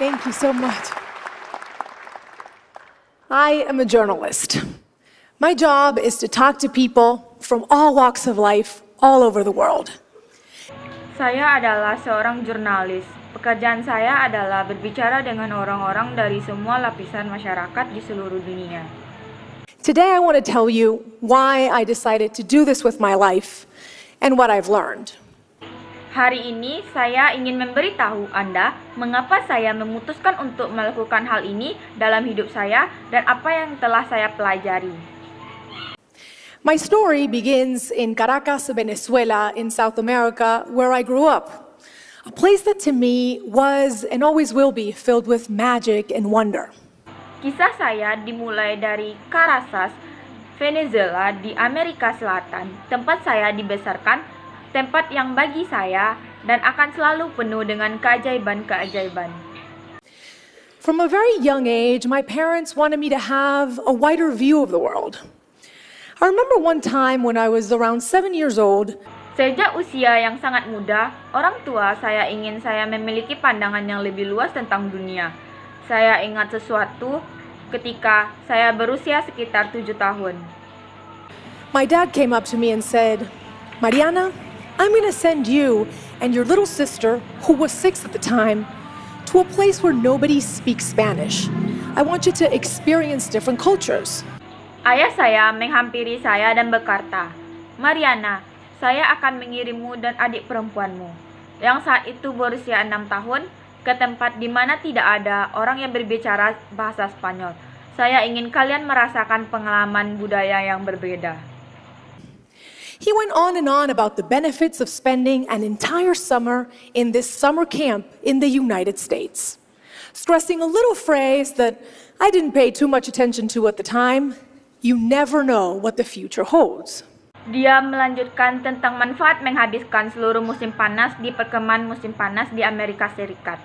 Thank you so much. I am a journalist. My job is to talk to people from all walks of life all over the world. Saya adalah seorang jurnalis. Pekerjaan saya adalah berbicara dengan orang-orang dari semua lapisan masyarakat di seluruh dunia. Today I want to tell you why I decided to do this with my life and what I've learned. Hari ini saya ingin memberitahu Anda mengapa saya memutuskan untuk melakukan hal ini dalam hidup saya dan apa yang telah saya pelajari. My story begins in Caracas, Venezuela, in South America, where I grew up. A place that to me was and always will be filled with magic and wonder. Kisah saya dimulai dari Caracas, Venezuela di Amerika Selatan, tempat saya dibesarkan, tempat yang bagi saya dan akan selalu penuh dengan keajaiban-keajaiban. From a very young age, my parents wanted me to have a wider view of the world. I remember one time when I was around 7 years old. Sejak usia yang sangat muda, orang tua saya ingin saya memiliki pandangan yang lebih luas tentang dunia. Saya ingat sesuatu ketika saya berusia sekitar 7 tahun. My dad came up to me and said, "Mariana, I'm going to send you and your little sister, who was 6 at the time, to a place where nobody speaks Spanish. I want you to experience different cultures." Ayah saya menghampiri saya dan berkata, "Mariana, saya akan mengirimmu dan adik perempuanmu, yang saat itu berusia 6 tahun, ke tempat di mana tidak ada orang yang berbicara bahasa Spanyol. Saya ingin kalian merasakan pengalaman budaya yang berbeda." He went on and on about the benefits of spending an entire summer in this summer camp in the United States, stressing a little phrase that I didn't pay too much attention to at the time: you never know what the future holds. Dia melanjutkan tentang manfaat menghabiskan seluruh musim panas di perkemahan musim panas di Amerika Serikat.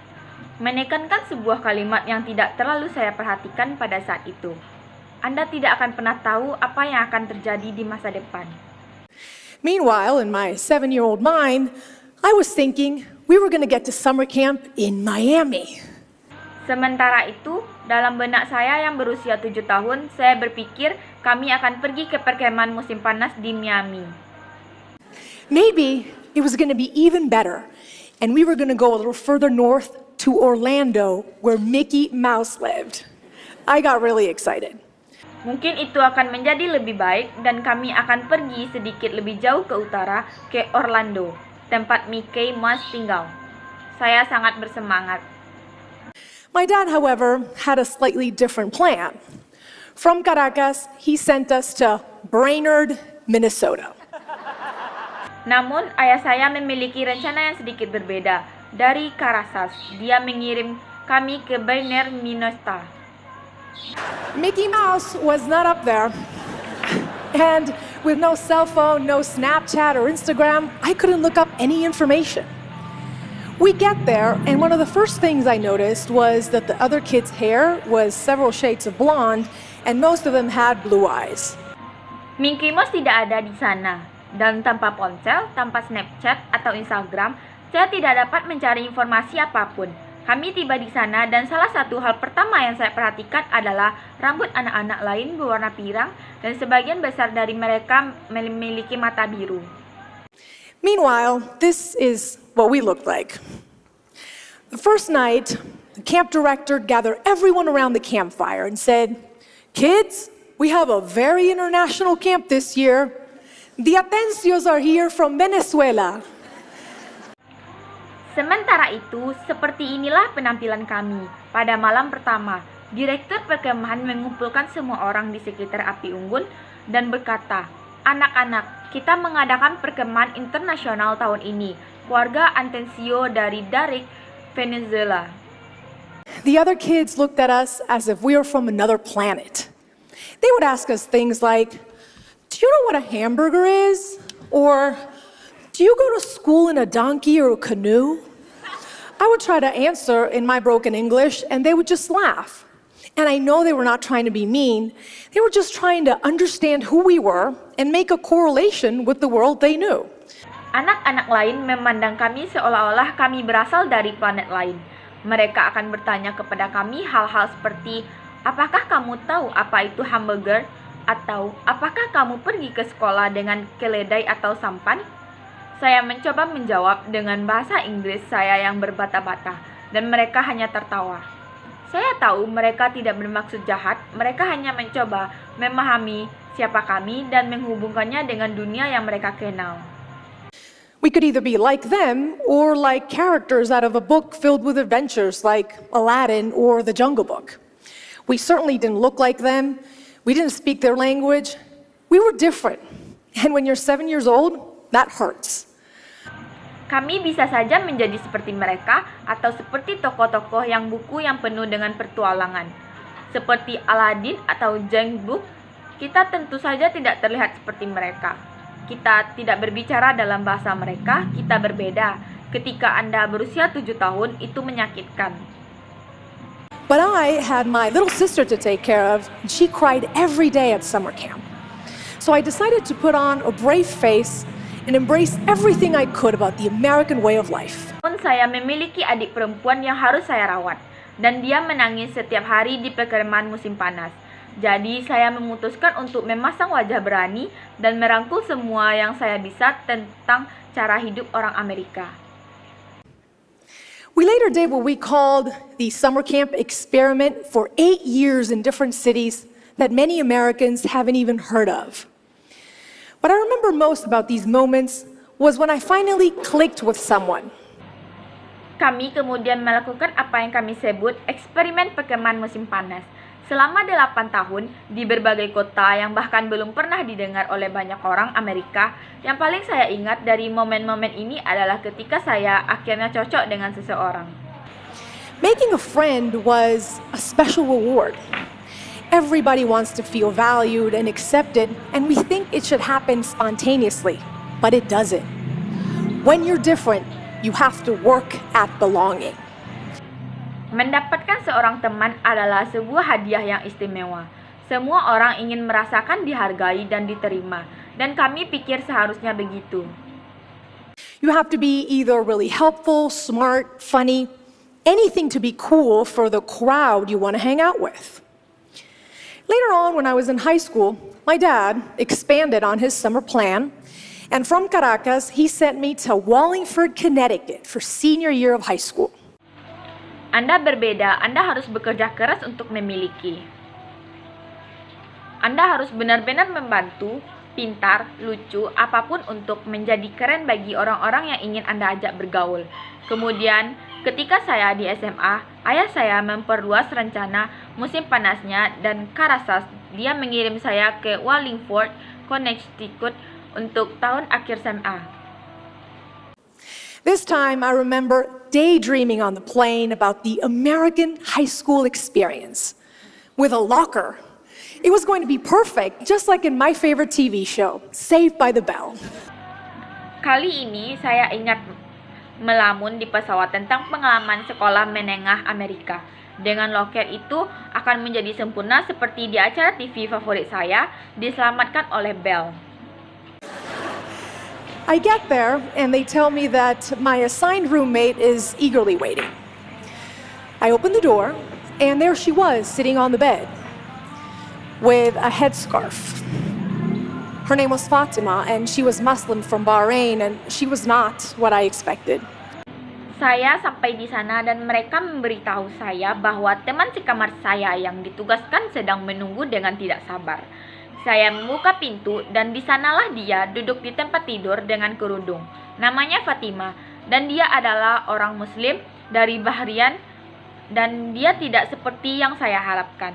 Menekankan sebuah kalimat yang tidak terlalu saya perhatikan pada saat itu. Anda tidak akan pernah tahu apa yang akan terjadi di masa depan. Meanwhile, in my 7-year-old mind, I was thinking we were going to get to summer camp in Miami. Sementara itu, dalam benak saya yang berusia 7 tahun, saya berpikir kami akan pergi ke perkemahan musim panas di Miami. Maybe it was going to be even better, and we were going to go a little further north to Orlando, where Mickey Mouse lived. I got really excited. Mungkin itu akan menjadi lebih baik dan kami akan pergi sedikit lebih jauh ke utara, ke Orlando, tempat Mickey Mouse tinggal. Saya sangat bersemangat. My dad, however, had a slightly different plan. From Caracas, he sent us to Brainerd, Minnesota. Namun, ayah saya memiliki rencana yang sedikit berbeda. Dari Caracas, dia mengirim kami ke Brainerd, Minnesota. Mickey Mouse was not up there. And with no cell phone, no Snapchat or Instagram, I couldn't look up any information. We get there, and one of the first things I noticed was that the other kids' hair was several shades of blonde, and most of them had blue eyes. Mickey Mouse tidak ada di sana, dan tanpa ponsel, tanpa Snapchat atau Instagram, saya tidak dapat mencari informasi apapun. Kami tiba di sana, dan salah satu hal pertama yang saya perhatikan adalah rambut anak-anak lain berwarna pirang, dan sebagian besar dari mereka memiliki mata biru. Meanwhile, this is what we looked like. The first night, the camp director gathered everyone around the campfire and said, "Kids, we have a very international camp this year. The Atencios are here from Venezuela." Sementara itu, seperti inilah penampilan kami. Pada malam pertama, direktur perkemahan mengumpulkan semua orang di sekitar api unggun dan berkata, "Anak-anak, kita mengadakan perkemahan internasional tahun ini. Keluarga Atencio dari Darik, Venezuela." The other kids looked at us as if we were from another planet. They would ask us things like, "Do you know what a hamburger is?" Or, "Do you go to school in a donkey or a canoe?" I would try to answer in my broken English, and they would just laugh. And I know they were not trying to be mean. They were just trying to understand who we were and make a correlation with the world they knew. Anak-anak lain memandang kami seolah-olah kami berasal dari planet lain. Mereka akan bertanya kepada kami hal-hal seperti, apakah kamu tahu apa itu hamburger? Atau apakah kamu pergi ke sekolah dengan keledai atau sampan? Saya mencoba menjawab dengan bahasa Inggris saya yang berbata-bata, dan mereka hanya tertawa. Saya tahu mereka tidak bermaksud jahat, mereka hanya mencoba memahami siapa kami dan menghubungkannya dengan dunia yang mereka kenal. We could either be like them or like characters out of a book filled with adventures like Aladdin or The Jungle Book. We certainly didn't look like them. We didn't speak their language. We were different. And when you're 7 years old, that hurts. Kami bisa saja menjadi seperti mereka atau seperti tokoh-tokoh yang buku yang penuh dengan petualangan. Seperti Aladdin atau Jungle Book, kita tentu saja tidak terlihat seperti mereka. Kita tidak berbicara dalam bahasa mereka, kita berbeda. Ketika Anda berusia 7 tahun, itu menyakitkan. But I had my little sister to take care of, and she cried every day at summer camp. So I decided to put on a brave face and embrace everything I could about the American way of life. Saya memiliki adik perempuan yang harus saya rawat, dan dia menangis setiap hari di perkemahan musim panas. Jadi saya memutuskan untuk memasang wajah berani dan merangkul semua yang saya bisa tentang cara hidup orang Amerika. We later did what we called the summer camp experiment for 8 years in different cities that many Americans haven't even heard of. What I remember most about these moments was when I finally clicked with someone. Kami kemudian melakukan apa yang kami sebut eksperimen perkemahan musim panas. Selama 8 tahun, di berbagai kota yang bahkan belum pernah didengar oleh banyak orang Amerika, yang paling saya ingat dari momen-momen ini adalah ketika saya akhirnya cocok dengan seseorang. Making a friend was a special reward. Everybody wants to feel valued and accepted, and we think it should happen spontaneously, but it doesn't. When you're different, you have to work at belonging. Mendapatkan seorang teman adalah sebuah hadiah yang istimewa. Semua orang ingin merasakan dihargai dan diterima, dan kami pikir seharusnya begitu. You have to be either really helpful, smart, funny, anything to be cool for the crowd you want to hang out with. Later on, when I was in high school, my dad expanded on his summer plan, and from Caracas, he sent me to Wallingford, Connecticut for senior year of high school. Anda berbeda, Anda harus bekerja keras untuk memiliki. Anda harus benar-benar membantu, pintar, lucu, apapun untuk menjadi keren bagi orang-orang yang ingin Anda ajak bergaul. Kemudian, ketika saya di SMA, ayah saya memperluas rencana musim panasnya dan Caracas, dia mengirim saya ke Wallingford, Connecticut untuk tahun akhir SMA. This time, I remember daydreaming on the plane about the American high school experience with a locker. It was going to be perfect, just like in my favorite TV show, Saved by the Bell. Kali ini saya ingat melamun di pesawat tentang pengalaman sekolah menengah Amerika. Dengan loker itu akan menjadi sempurna seperti di acara TV favorit saya, Diselamatkan oleh Bell. I get there, and they tell me that my assigned roommate is eagerly waiting. I open the door, and there she was, sitting on the bed, with a headscarf. Her name was Fatima, and she was Muslim from Bahrain, and she was not what I expected. Saya sampai di sana dan mereka memberitahu saya bahwa teman sekamar saya yang ditugaskan sedang menunggu dengan tidak sabar. Saya membuka pintu dan di sanalah dia duduk di tempat tidur dengan kerudung. Namanya Fatima dan dia adalah orang Muslim dari Bahrain dan dia tidak seperti yang saya harapkan.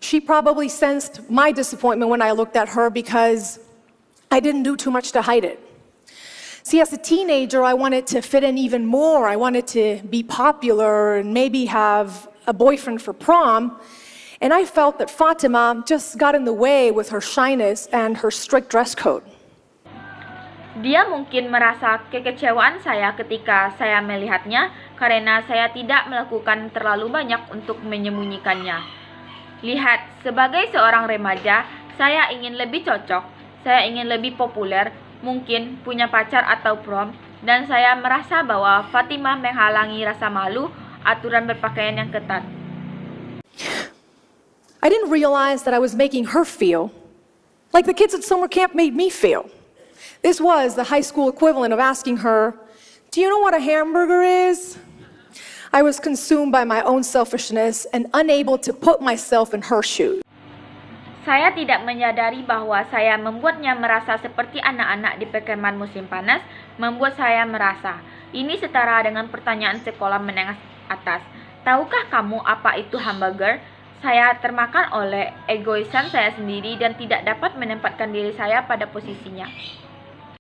She probably sensed my disappointment when I looked at her because I didn't do too much to hide it. See, as a teenager, I wanted to fit in even more. I wanted to be popular and maybe have a boyfriend for prom. And I felt that Fatima just got in the way with her shyness and her strict dress code. Dia mungkin merasa kekecewaan saya ketika saya melihatnya karena saya tidak melakukan terlalu banyak untuk menyembunyikannya. Lihat, sebagai seorang remaja, saya ingin lebih cocok, saya ingin lebih populer, mungkin punya pacar atau prom, dan saya merasa bahwa Fatima menghalangi rasa malu aturan berpakaian yang ketat. I didn't realize that I was making her feel like the kids at summer camp made me feel. This was the high school equivalent of asking her, "Do you know what a hamburger is?" I was consumed by my own selfishness and unable to put myself in her shoes. Saya tidak menyadari bahwa saya membuatnya merasa seperti anak-anak di perkemahan musim panas, membuat saya merasa. Ini setara dengan pertanyaan sekolah menengah atas. Tahukah kamu apa itu hamburger? Saya termakan oleh egoisan saya sendiri dan tidak dapat menempatkan diri saya pada posisinya.